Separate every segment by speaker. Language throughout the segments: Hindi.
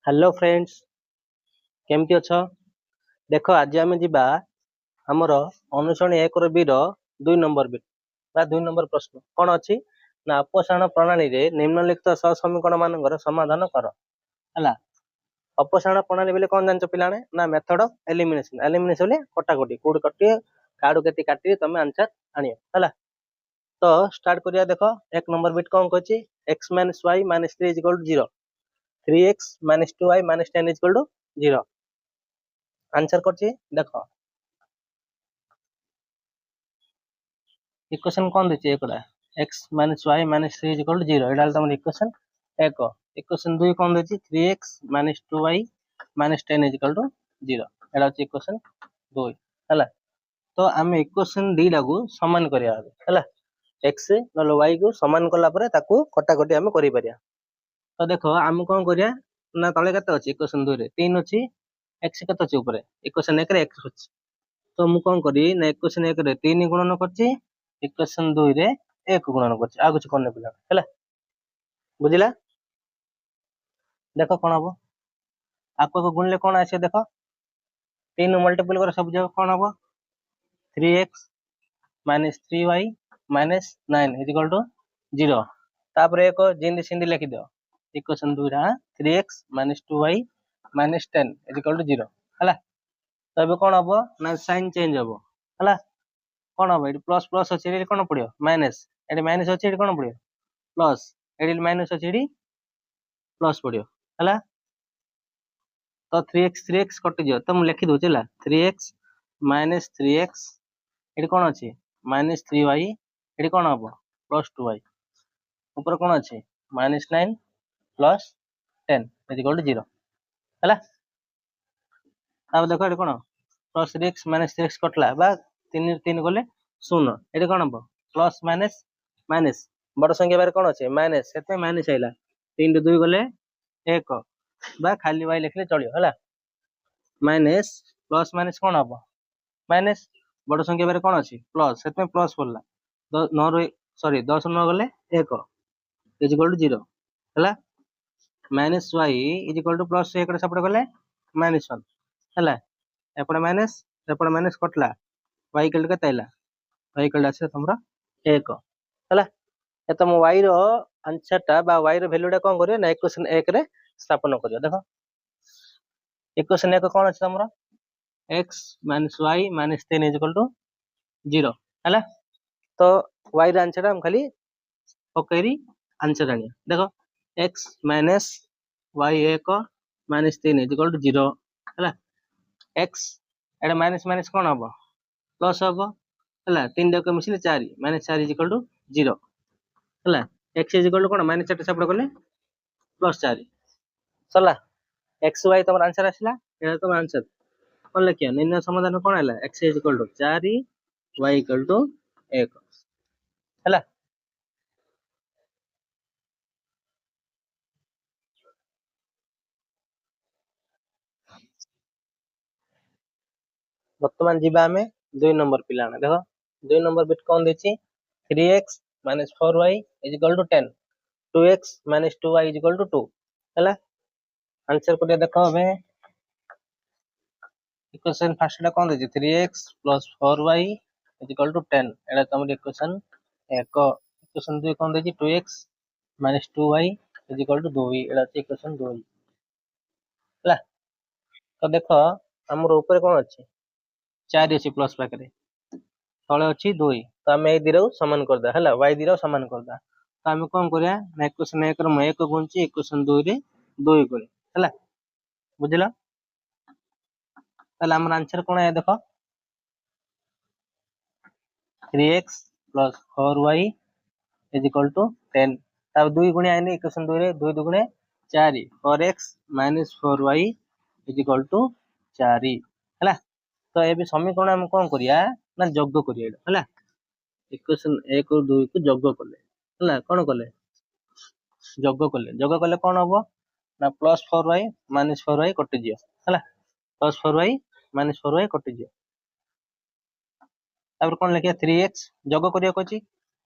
Speaker 1: हेलो फ्रेंड्स, केमती अछ? देख आज आम जा आमर अनुसरणी एक बी दुई नंबर बिट बा दुई नंबर प्रश्न कौन अच्छी ना अपसारण प्रणाली रे निम्नलिखित समीकरण मान समाधान कर है। अपसारण प्रणाली बोले कौन जान पिलाने ना मेथड ऑफ एलिमिनेशन। एलिमिनेशन बोले कटाकटी कौट कटे काड़ू के काटे तुम आंसर आनियो है। तो स्टार्ट करिया। देख एक नंबर बिट कौन कहछि x minus y minus 3 equal to 0, 3x minus 2y minus 10 equal to 0 answer करछि। देख इक्वेशन कौन देछि एकड़ा x minus y minus 3 equal to 0 एडाल तमन इक्वेशन एक। इक्वेशन 2 कौन देछि 3x minus 2y minus 10 equal to 0 एडा होछि इक्वेशन 2 हैला। तो आमे इक्वेशन दीडा को समान करिया हैला। x नलो y को समान कला परे ताकू कटाकटी आमे करि परिया। तो देखो आम कौन करिया ना तले केते अछि इक्वेशन 2 रे 3 अछि, x केते अछि ऊपर इक्वेशन 1 रे x अछि। तो मु कौन करी ना इक्वेशन 1 रे 3 गुणन करछि, इक्वेशन 2 रे 1 गुणन करछि। आ कुछ करने पिला हैला, बुझिला? देखो कोन हबो आपको को गुणले कोन आसे। देखो 3 मल्टीपल कर सब जगह कोन हबो 3x minus 3y minus 9 is equal to 0। तापर एक जिंदी सिंदी लिखि दियो इक्वेशन 2 रा 3x minus 2y minus 10 is equal to 0 हैला। तो अब कोन हबो ना साइन चेंज हबो हैला। कोन हबो एटी प्लस प्लस अछि एटी कोन पडियो माइनस, एटी माइनस अछि एटी कोन पडियो प्लस, एटी माइनस अछि एटी प्लस पडियो हैला। तो 3x कटि जियो तो मु लिखि दउछि हैला 3x माइनस 3x एटी कोन अछि माइनस 3y एटी कोन हबो प्लस 2y ऊपर कोन अछि minus 9 plus 10 is equal to 0 हैला। अब देखो एटी कोन प्लस 3x माइनस 3x कटला बा 3 3 गले 0 एटी कोन हबो प्लस माइनस माइनस बड़ संख्या बारे कोन अछि माइनस सेते माइनस आइला 3 2 गले 1 बा खाली y लिखले चलियो हैला। माइनस प्लस माइनस कोन हबो माइनस बड़ संख्या बारे कोन अछि प्लस सेते प्लस पड़ला 9 रो सॉरी 10 9 गले 1 इज इक्वल टू 0 हैला। Minus y is equal two plus 1 सपड गले माइनस 1 हैला। एपडे माइनस कटला y इक्वल के तैला y इक्वल आसे तमरा 1 हैला। ए तम y रो आंसर टा बा y रो वैल्यू टा कोन करियो ना इक्वेशन 1 रे स्थापन करियो। देखो इक्वेशन 1 कोन अछि तमरा x minus y minus 10 is equal to 0 हैला। तो y रो आंसर हम खाली पकैरी आंसर आनिया। देखो x minus y 1 minus 3 is equal to 0 हैला। x एडा माइनस माइनस कोन हबो प्लस हबो हैला। 3 डक मिसिले 4 माइनस 4 इज इक्वल टू 0 हैला। x इज इक्वल टू कोन माइनस 4 सपड गले प्लस 4 सरला। x y तमर आंसर आसिला एडा तमर आंसर कोन लिखिया निम्न समाधान कोन हैला x is equal to 4 y equal to 1 हैला। वर्तमान जीवा हमें 2 नंबर पिलाना। देखो 2 नंबर बिट कौन देछि 3x minus 4y is equal to 10, 2x minus 2y is equal to 2 हैला। आंसर को देखो हमें इक्वेशन फर्स्ट ला कौन देछि 3x plus 4y is equal to 10 एडा तमर इक्वेशन 1। इक्वेशन 2 कौन देछि 2x minus 2y is equal to 2 एडा इक्वेशन 2 हैला। तो देखो हमर ऊपर कौन अछि 4 अछि प्लस पाकरे तळे अछि 2 तो हम ए दिरो समान करदा हैला y दिरो समान करदा। तो हम कोन करिया ना इक्वेशन 1 रे म 1 गुणछि इक्वेशन 2 रे 2 करे हैला, बुझिला? ताले हमर आंसर कोन है देखो 3x plus 4y is equal to 10 तब 2 गुणे आइने इक्वेशन 2 रे 2 दुगुणे 4 4x minus 4y is equal to 4 हैला। तो ए भी समीकरण हम कोन करिया ना जोग करिया हैला। इक्वेशन 1 और 2 को जोग करले हैला। कोन करले जोग करले कोन हबो ना प्लस 4y माइनस 4y कटि जियो हैला। प्लस 4y माइनस 4y कटि जियो तापर कोन लिखिया 3x जोग करिया कोछि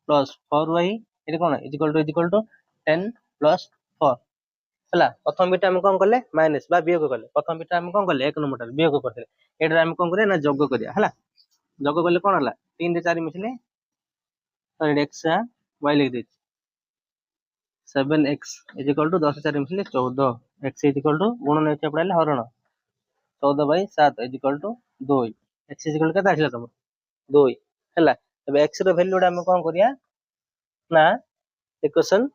Speaker 1: प्लस 4y एटी कोन इज इक्वल टू 10 प्लस 4 ହେଲା प्रथम बिट आम कौन कले माइनस बा वियोग कले प्रथम बिट आम कौन कले 1 नंबर वियोग करते एटा आम कौन करिया ना जोग करिया हला जोग कले कौन हला 3 रे 4 मिसले तो x y लिख दे 7x इज इक्वल टू 10 4 मिसले 14 x इज इक्वल टू गुणन होचे पड़ाले हरण 14/7 is equal to 2 x is equal केता आसिला तुम 2 हला तबे x रो वैल्यू आम कौन करिया ना इक्वेशन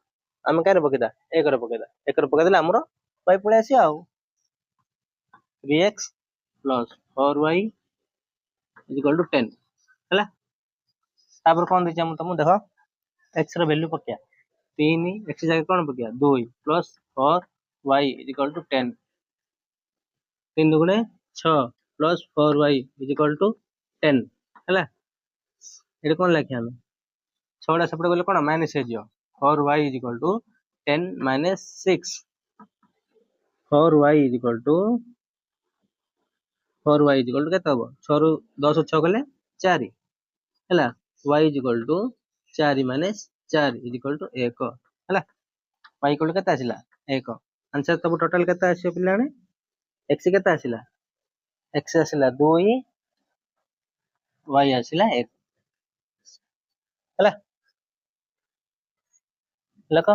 Speaker 1: आम काय पकेदा 1 रे पकेदा 1 रे पकेदेले हमरो y पळे आसी आ 3x plus 4y is equal to 10 ହେଲା तापर कौन देछि हम तुम देखो x रो वैल्यू पकिया 3 x जगह कौन पकिया 2 plus 4y is equal to 10 3 दुगुणे 6 plus 4y is equal to 10 ହେଲା एटा कौन लिखिया हम 6 टा सेपटे गले कौन माइनस हे जियो 4y is equal to 10 minus 6 4y is equal to 4y is equal to केते हबो 6 रु 10 6 गले 4 ହେଲା y is equal to 4 minus 4 is equal to 1 ହେଲା y equal to केते आसिला 1 आंसर तब टोटल केते आसियो पिलाने x केते आसिला x आसिला 2 y आसिला 1 ହେଲା लको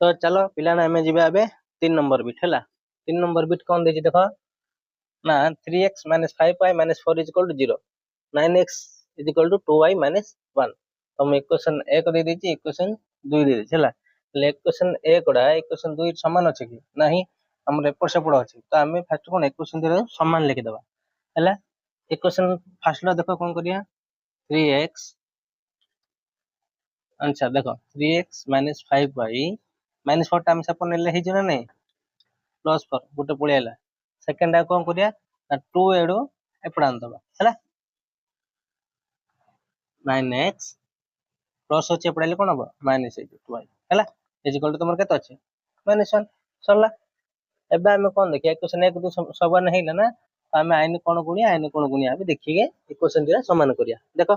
Speaker 1: तो चलो पिलाने हमें जिबे आबे 3 नंबर बिट हैला 3 नंबर बिट कौन देछि देखो ना 3x minus 5y minus 4 is equal to 0 9x is equal to 2y minus 1 तो हम इक्वेशन 1 दे देछि इक्वेशन 2 दे देछि हैला ले इक्वेशन 1 रा इक्वेशन 2 समान अछि कि नाही हमर एपर सेपड़ अछि तो हमें फर्स्ट कोन इक्वेशन दे समान लिखि देबा हैला इक्वेशन फर्स्ट ला देखो कोन करिया 3x आंसर देखो 3x minus 5y minus 4 times अपन ले हे जने नै प्लस 4 गोटे पळे आला सेकंड आ कोन करिया ना 2 एडो एपडा आन दबा हैला 9x प्लस होचे पड़ाले कोन हबो माइनस 2y हैला इज इक्वल टू तमर केत अछि माइनस 1 सरला एबे हम कोन देखिया इक्वेशन 1 2 समान हेला ना हमें आइन कोन गुणिया अभी देखिए इक्वेशन दिरा समान करिया देखो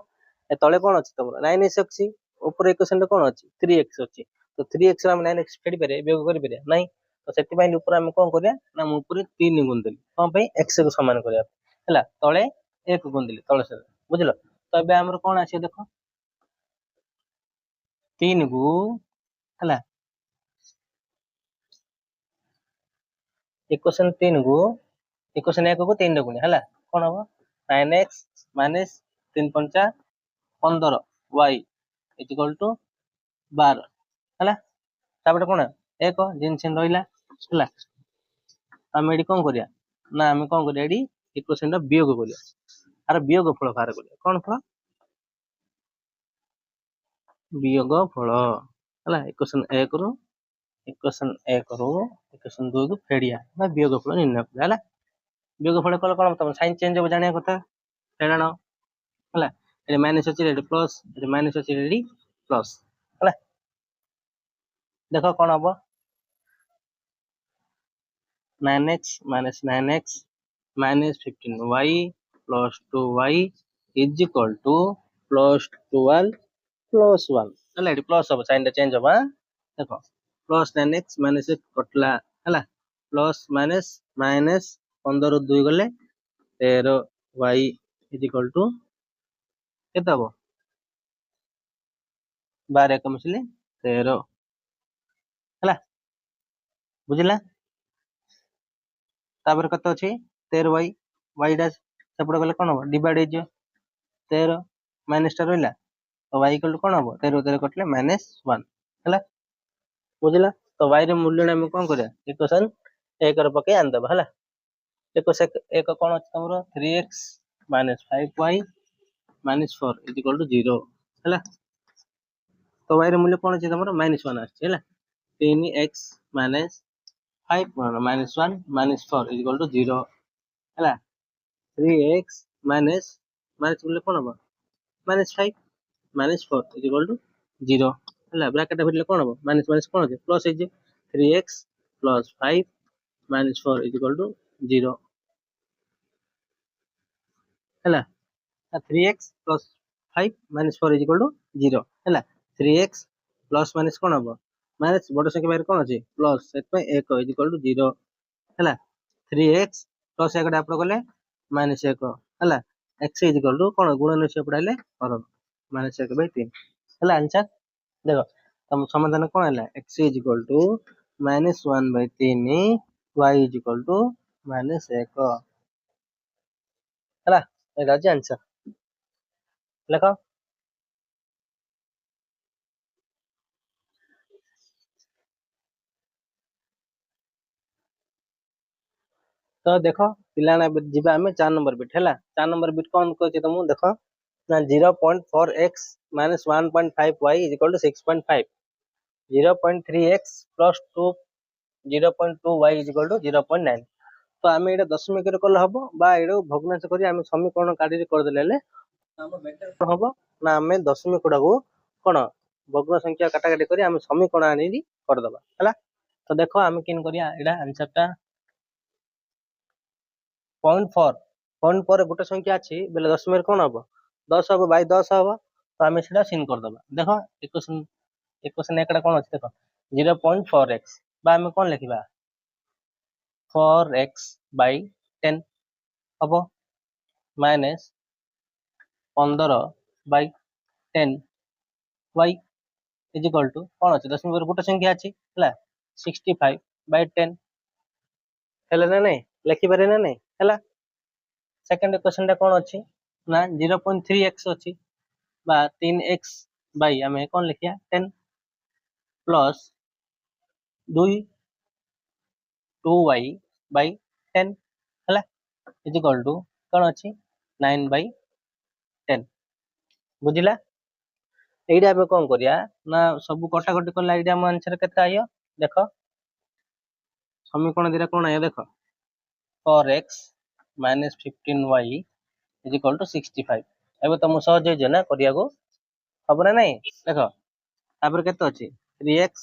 Speaker 1: ए तळे कोन अछि तमर 9x अछि ऊपर इक्वेशन कोन अछि 3x अछि तो 3x रा हम 9x फेडी पारे वियोग करि पारे नहीं तो सेति बाइ ऊपर हम कोन करिया ना हम ऊपर 3 गुण देली कोन पई x को समान करिया हैला तळे 1 गुण देली तळे से बुझलो तो एबे हमर कोन अछि देखो 3 गु हैला इक्वेशन 3 गु इक्वेशन 1 को 3 रे गुणिया हैला कोन हबो 9x minus 3 पंचा 15 y is equal to 12 हैला तापर कोन 1 जिनसिन रहिला हैला हम एडी कोन करिया ना हम कोन करिया एडी इक्वेशन रा वियोग करिया आर वियोग फल बाहर करिया कोन फल वियोग फल हैला इक्वेशन 1 रो इक्वेशन 2 को फेडिया ना वियोग फल निर्णय करिया हैला वियोग फल कल कोन तम साइन चेंज हो जानिया କଥା फेडानो हैला एडी माइनस अछि एडी प्लस एडी माइनस अछि एडी प्लस हैला देखो कोन हबो 9x minus 9x minus 15y plus 2y is equal to plus 12 plus 1 ହେଲା ଏଠି ପ୍ଲସ୍ ହବ ସାଇନ୍ ଟା ଚେଞ୍ଜ ହବ ଦେଖ ପ୍ଲସ୍ 9x minus 1 କଟିଲା ହେଲା ପ୍ଲସ୍ ମାଇନସ୍ ମାଇନସ୍ 15 ରୁ 2 ଗଲେ 13y is equal to କେତେ ହବ 12 ଏକ ମିଶିଲେ 13 ହେଲା ବୁଝିଲା तापर कत अछि 13y y डैश सेपड़ गले कोन हो डिवाइड हे 13 माइनस टा रहला तो y इक्वल टू कोन हो 13 13 कटले -1 हैला बुझिला तो y रे मूल्य हम कोन करिया इक्वेशन 1 रे पके आन दबा हैला इक्वेशन 1 कोन अछि तमरो 3x 5y -4 is equal to 0 हैला तो y रे मूल्य कोन अछि तमरो -1 अछि हैला 3x 5 -1 -4 is equal to 0 ହେଲା 3x minus बोले कोन हबो -5 -4 is equal to 0 ହେଲା ब्रैकेट भितले कोन हबो माइनस माइनस कोन अछि plus hey 3x plus 5 -4 is equal to 0 ହେଲା 3x plus 5 minus 4 is equal to 0 हैला 3x प्लस माइनस कोन हबो माइनस बड़ संख्या बाहर कोन अछि प्लस सेट पे 1 इज इक्वल टू 0 हैला 3x प्लस एकटा आपण गले माइनस 1 हैला x इज इक्वल टू कोन गुणन से पडाले और माइनस 1/3 हैला आंसर देखो तम समाधान कोन हैला x is equal to -1/3 y is equal to -1 हैला एटा अछि आंसर देखो तो देखो पिलाना जिबा हमें 4 नंबर बिट हैला 4 नंबर बिट कोन कहै तुम देखो ना 0.4x minus 1.5y is equal to 6.5 0.3x plus 2 0.2y is equal to 0.9 तो आम ये दशमिक कले हम बा ये भग्नांश करी आम समीकरण काढ़ी करदे हम ना आम दशमिक गुड़ा को कौन भग्न संख्या काटाकाटी करी आम समीकरण आनी करदबा है तो देखो आम किन करिया एटा आंसर टा 0.4 0.4 गोटे संख्या अच्छी बेले दशमिक कौन हम 10 हम बाई 10 हम तो आम से सिन करदबा देखो इक्वेशन इक्वेशन एकटा कौन अच्छे देख 0.4x बा आम कौन लिखा 4x बाई 10 हम minus 15 by 10 y is equal to कौन अच्छे दशमिक गोटे संख्या अच्छी है 65 बाई 10 है ना नहीं लिखिपारे ना नहीं है सेकेंड इक्वेशन टा कौन अच्छी ना 0.3x अच्छी बा 3x बाई आम कौन लिखिया 10 प्लस 2y बाई 10 है इज इक्वल टू कौन अच्छी 9 बाई 10 बुझिला এইটা ଆମେ କଣ କରିବା ନା ସବୁ କଟାକଟି କଲା ଏଇଟା ଆମ ଆନ୍ସର କେତେ ଆଇବ ଦେଖ ସମୀକରଣ ଦିଟା କଣ ଆଇବ ଦେଖ 4x minus 15y is equal to 65 ଏବେ ତମକୁ ସହଜ ହେଇଯିବ ନା କରିବାକୁ ହବ ନା ନାଇଁ ଦେଖ ତାପରେ କେତେ ଅଛି 3x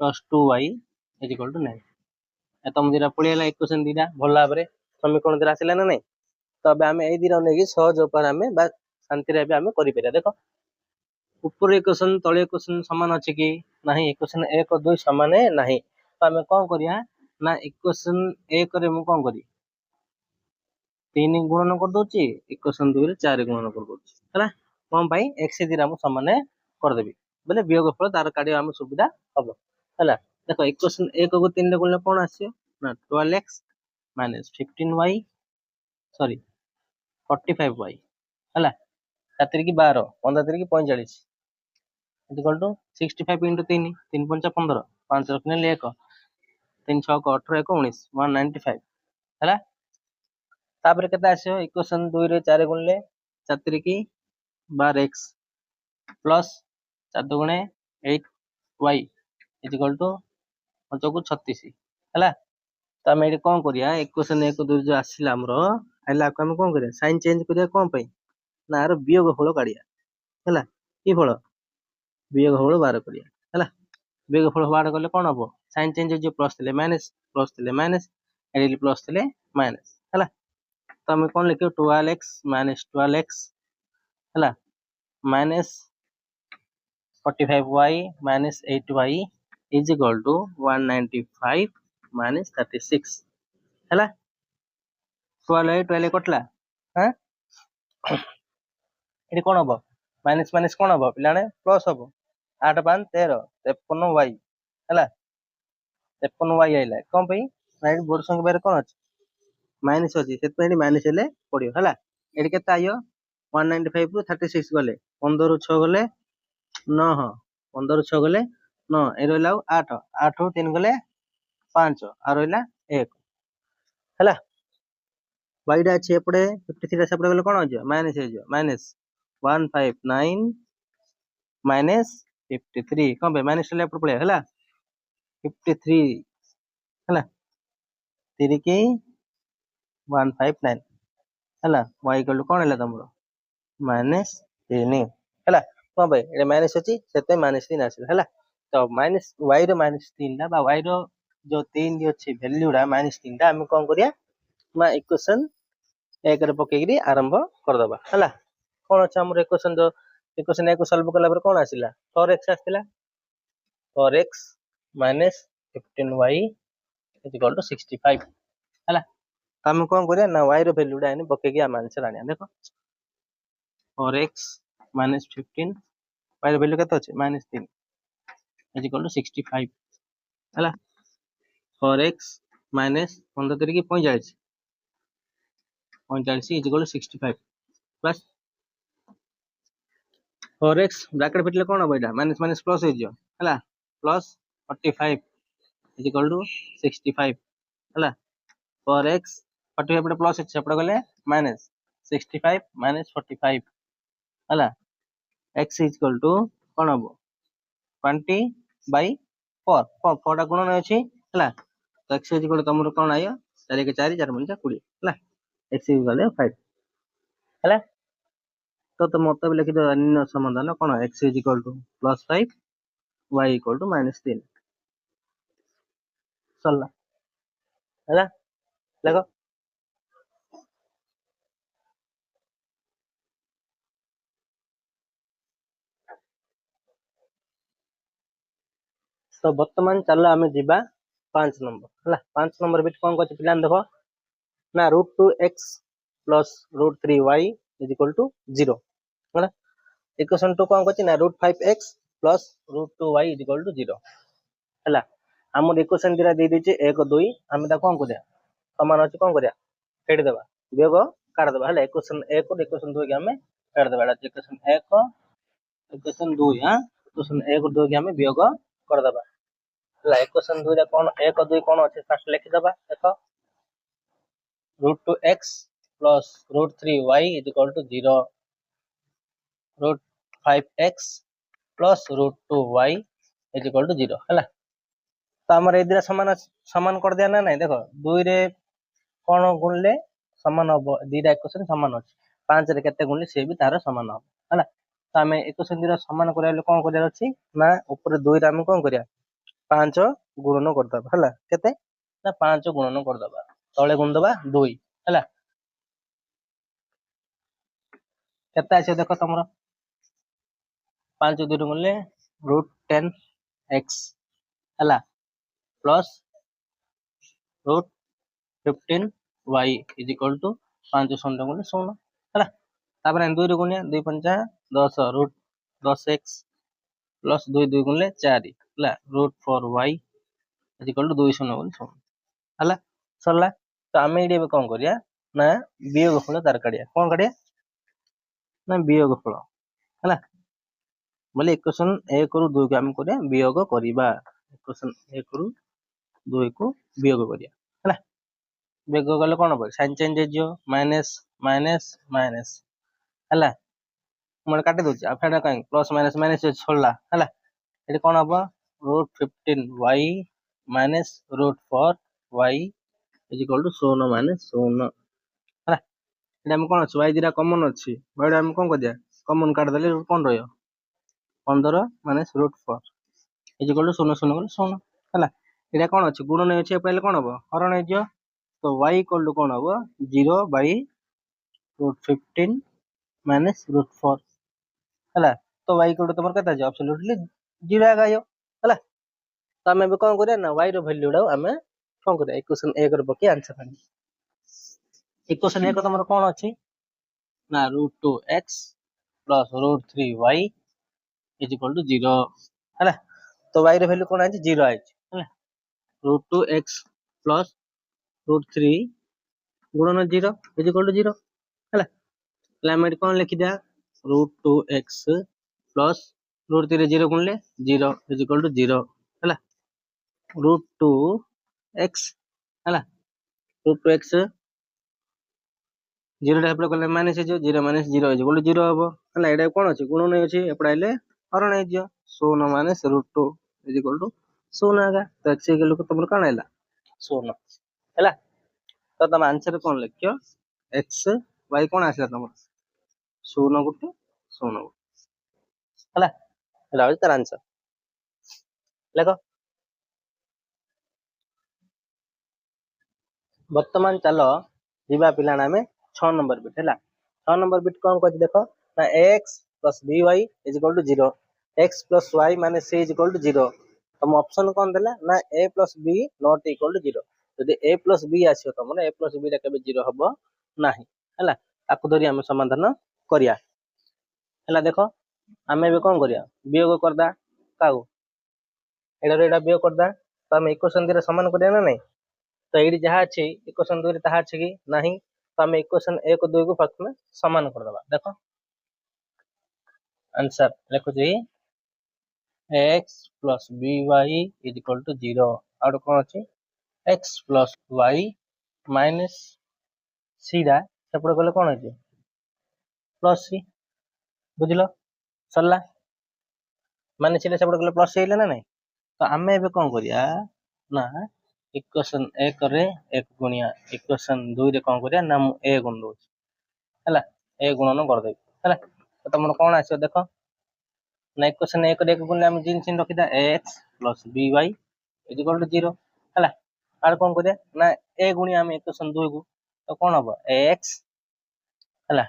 Speaker 1: plus 2y is equal to 9 ତମ ଦିଟା ପଳେଇଲା ଇକ୍ୱେସନ ଦିଟା ଭଲ ଭାବରେ ସମୀକରଣ ଦିଟା ଆସିଲା ନା ନାଇଁ ତ ଏବେ ଆମେ ଏଇ ଦିଟା ନେଇକି ସହଜ ଉପାୟରେ ଆମେ ବା ଶାନ୍ତିରେ ଏବେ ଆମେ କରିପାରିବା ଦେଖ ऊपर इक्वेशन तले इक्वेशन समान अच्छे कि नहीं इक्वेशन 1 और 2 समान नहीं तो आम कौन करिया ना इक्वेशन 1 रे मु कौन करी 3 गुणन कर दोची इक्वेशन 2 रे 4 गुणन कर दोची हैला कोन भाई x से दिरा मु समान कर देबी बोले वियोगफल तार काढी हम सुविधा हबो हैला देखो इक्वेशन 1 को 3 रे गुणले कोन आसी ना 12x 15y सॉरी 45y हैला 7 की 12 15 की 45 इक्वल टू 65 इंटू 3 3 पंचा 15 5 रखने 1 3 6 18 1 19 195 हैला तापर केते आसीयो इक्वेशन 2 रे 4 गुणले 7 की 12x प्लस 4 दुगुणे 8y इज इक्वल टू 5 को 36 हैला तो हम एडी कोन करिया इक्वेशन 1 2 जो आसीला हमरो हैला को हम कोन करिया साइन चेंज करिया कोन पई ना आरो वियोग फल काढिया हैला की फल वियोग फल बाहर करिया हैला वियोग फल बाहर करले कोन हबो साइन चेंज जो प्लस थिले माइनस एडी प्लस थिले माइनस हैला तो हम कोन लिखियो 12x माइनस 12x हैला minus 45y minus 8y is equal to 195 minus 36 हैला 12 कटला हां एडी कोन हबो माइनस माइनस कोन हबो पिलाने प्लस हबो 8 5 13 53y हैला 53y आइला कोन पई राइट बोर्ड संख्या बारे कोन अछि माइनस अछि सेत पे माइनस हेले पडियो हैला एडी केते आइयो 195 रु 36 गले 15 रु 6 गले 9 15 रु 6 गले 9 ए रहला 8 8 रु 3 गले 5 आ रहला 1 हैला वाइडा अछि एपडे 53 सेपडे गले कोन अछि माइनस हे जो माइनस 159 माइनस 53 कौन पे माइनस ले पड़े हैला 53 हैला 3 की 159 हैला y इक्वल टू कोन हैला तमरो माइनस 3 हैला कौन पे ए माइनस अछि सेते माइनस 3 आसिल हैला तो माइनस y रो माइनस 3 दा बा y रो जो 3 दी अछि वैल्यू रा माइनस 3 दा हम कोन करिया ना इक्वेशन 1 रे पकेगिरी आरंभ कर दबा हैला कौन अच्छे आम इक्वेशन जो इक्वेशन ए को सॉल्व कला पर कौन आसिला 4x आसिला 4x minus 15y is equal to 65 हैला हम कौन करिया ना y रो वैल्यू डा पके के हम आंसर आनिया देखो 4x माइनस 15 y रो वैल्यू केते अछि माइनस 3 इज इक्वल टू 65 हैला 4x माइनस 15 तरीके 45 45 is equal to 65 plus 4x bracket फिटले कोन होबा एटा माइनस माइनस प्लस हो जियो हैला प्लस 45 इज इक्वल टू 65 हैला 4x 45 पटे प्लस अछि सेपटे गले माइनस 65 माइनस 45 हैला x इज इक्वल टू कोन होबो 20 बाय 4 4 टा गुणन अछि हैला तो x इज इक्वल टू तमरो कोन आयो 4 के 4 4 20 हैला x इज इक्वल टू 5 हैला तो मत भी लिखि दो अन्य समाधान कोन x is equal to +5 y equal to -3 सरला हैला देखो तो वर्तमान चलो आमे जिबा 5 नंबर हैला 5 नंबर बिट कोन कहै पिलान देखो ना √2x plus √3y is equal to 0 हैला इक्वेशन 2 कोन कहै ना √5x plus √2y is equal to 0 हैला हमर इक्वेशन दिरा दे देचे 1 2 हम ता कोन करिया समान अछि कोन करिया फेड देबा वियोग काट देबा हैला इक्वेशन 1 और इक्वेशन 2 के हमें काट देबा इक्वेशन 1 इक्वेशन 2 हां इक्वेशन 1 और 2 के हमें वियोग कर देबा हैला इक्वेशन 2 रे कोन 1 और 2 कोन अछि फर्स्ट लिख देबा देखो √2x plus √3y is equal to 0 √5x plus √2y is equal to 0 हैला तो हमर ए दिरा समान समान कर दिया ना नहीं देखो 2 रे कोन गुणले समान हो दीटा इक्वेशन समान अछि 5 रे केते गुणले से भी तार समान हो हैला तो हमें इक्वेशन दिरा समान करिया ले कोन करिया अछि ना ऊपर 2 रे हम कोन करिया 5 गुणन कर दबा हैला केते ना 5 गुणन कर दबा तळे गुण दबा 2 हैला केते आछे देखो तमरो 5 2 गुणले √10x हैला plus √15y is equal to 5 शून्य गुणले 16 हैला तापर 2 रे गुणिया 2 पंचा 10 √10x प्लस 2 2 गुणले 4 हैला √4y इज इक्वल टू 2 शून्य गुणले 16 हैला सरला तो आमे इडे कोन करिया ना वियोग फल तार काढिया कोन काढिया ना वियोग फल हैला बोले इक्वेशन 1 और 2 के हम करिया वियोग करिबा इक्वेशन 1 और 2 को वियोग करिया हैला वियोग गले कोन हो साइन चेंज हे जियो माइनस माइनस माइनस हैला मन काटि दोछ आ फेडा काई प्लस माइनस माइनस छोड़ला हैला एटी कोन हबो √15y minus √4y is equal to 16 minus 16 हैला एटा हम कोन अछि y दिरा कॉमन अछि बडा हम कोन कर दिया कॉमन काट देले कोन रहयो 15 माइनस √4 इज इक्वल टू 0 0 16 हैला एटा कोन अछि गुणन अछि पहिले कोन हबो हरण हे जियो तो y इक्वल टू कोन हबो 0 बाय √15 माइनस √4 हैला तो y इक्वल टू तमर कता जे एब्सोल्युटली 0 आ गयो हैला तो हमें भी कोन करिया ना y रो वैल्यू डा हमें कोन करिया इक्वेशन 1 रो बकी आंसर आनी इक्वेशन 1 तमर कोन अछि ना √2x plus √3y is equal to 0 हैला तो y रो वैल्यू कोन आछि 0 आछि हैला √2x प्लस √3 गुणन 0 इज इक्वल टू 0 हैला क्लाइमेट कोन लिखि दिया √2x प्लस √3 0 गुणले 0 इज इक्वल टू 0 हैला √2x हैला √2x 0 टाइप रो कले माइनस हे 0 माइनस 0 इज इक्वल टू 0 हबो हैला एटा कोन अछि गुण नै अछि एपडाइले हरण हे जियो 16 माइनस √2 इज इक्वल टू 16 आगा तो x के लोक तमर कान आइला 16 हैला तो तम आंसर कोन लिखियो x y कोन आसला तमर 16 गुटे 16 हैला हैला तार आंसर देखो वर्तमान चलो जीवा पिलाना में 6 नंबर बिट हैला 6 नंबर बिट कोन कहै देखो ना x plus B Y is equal to 0, x plus Y minus c is equal to 0। तुम ऑप्शन कौन देला ना a plus b not equal to 0। जदि a प्लस b आसीयो तुम a प्लस b टा केबे 0 हबो नाही हला। ताकू धरि हम समाधान करिया हला। देखो आमे भी कोन करिया वियोग करदा काऊ एडा एडा वियोग करदा तो हम इक्वेशन दे समान करिया ना नहीं। तो ये जहाँ अच्छी इक्वेशन 2 ताहा अच्छी कि नहीं तो हम इक्वेशन 1 2 को फक्त में समान कर देबा। देखो आंसर लिखो जी x plus by is equal to 0 और कौन अच्छी x plus y minus c दा सेपटे गले कौन अच्छी प्लस c बुझलो सरला माने सीधा सेपटे गले प्लस c ना नहीं। तो आमे एबे कौन करिया ना इक्वेशन 1 रे 1 गुणिया इक्वेशन 2 रे कौन करिया ना मु a गुण दो हला a गुणन कर दे हला। तो तुम कौन आछो देखो ना इक्वेशन 1 रे 1 गुणले हम जिन चिन्ह रखिदा x plus by is equal to 0 हला। आर कौन करिया ना a गुणिया हम इक्वेशन 2 को तो कौन हबो ax हला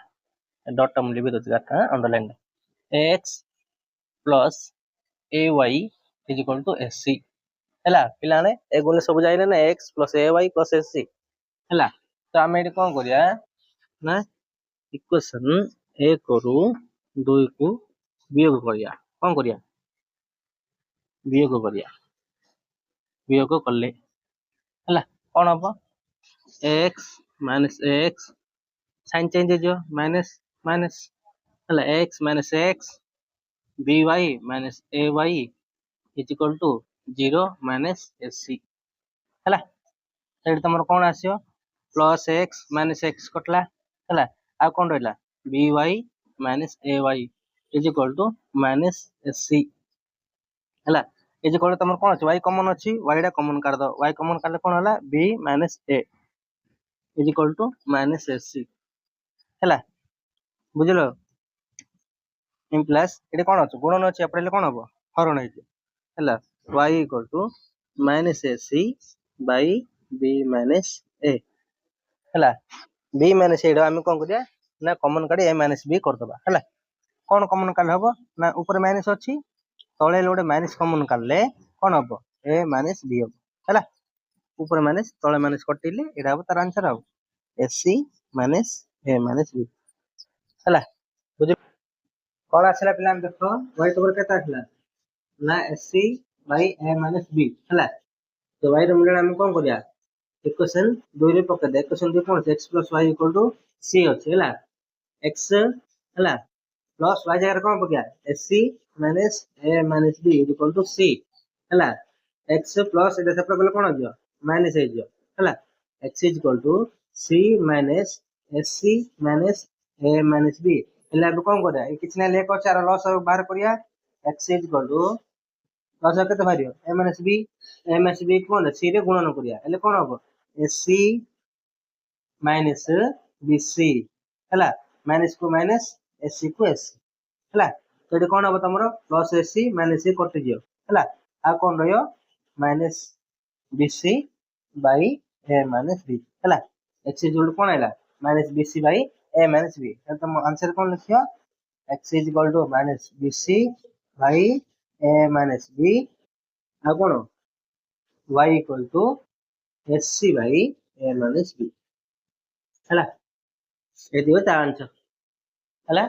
Speaker 1: डॉट हम लिखि दो गाथा underline ax plus ay is equal to sc हला। पिलाने ए गुणे सब जाइले ना x plus ay plus sc हला। तो आमे एठी कोन करिया ना इक्वेशन 1 रु 2 को वियोग करिया कोन करिया वियोग करले हला कोन हबो x minus x sign change हो जो माइनस माइनस हला x minus x by minus ay is equal to 0 minus sc हला। एठी तमर कोन आसियो प्लस x माइनस x कटला हला। आ कोन रहला by minus ay is equal to minus sc हला। इज इक्वल तमर कोन अछि y कॉमन अछि y डा कॉमन कर दो y कॉमन करले कोन होला b minus a is equal to minus sc हला बुझलो इम्प्लास एठी कोन अछि गुणन अछि अपडेले कोन हबो हरण हेछि हला y equal to minus sc by b minus a हला। b माइनस a डा हम कोन करिया ना कॉमन काढी a माइनस b कर दबा हला। कोन कॉमन काढले हबो ना ऊपर माइनस अछि तळे लोडे माइनस कॉमन काढले कोन हबो a माइनस b हबो हला। ऊपर माइनस तळे माइनस कटिले एडा हबो तार आंसर हबो sc minus a minus b हला बुझ कोन आछला पिलान देखो y तो केता आछला ना sc by a minus b हला। तो y रो मूल्य हम कोन करिया इक्वेशन 2 रे पके दे इक्वेशन 2 कोन x plus y equal to c अछि हला x हला प्लस y जगह कोन पकिया sc minus a minus b equal to c हला। x प्लस एटा सेपरे गले कोन हो माइनस हे जो हला x is equal to c minus sc minus a minus b हला। अब कोन करिया ए किछ ना लेक चार लॉस बाहर करिया x इज इक्वल टू लॉस केते बाहरियो a माइनस b कोन c रे गुणन करिया हले कोन हबो sc माइनस bc हला माइनस को माइनस sc को sc हला। तो एटी कोन हबो तमरो प्लस sc माइनस c कटि जियो हला। आ कोन रहियो minus bc by a minus b हला x इज इक्वल टू कोन आइला minus bc by a minus b त तुम आंसर कोन लिखियो x is equal to minus bc by a minus b आ कोन y equal to sc by a minus b हला। एटी हो ता आंसर हला।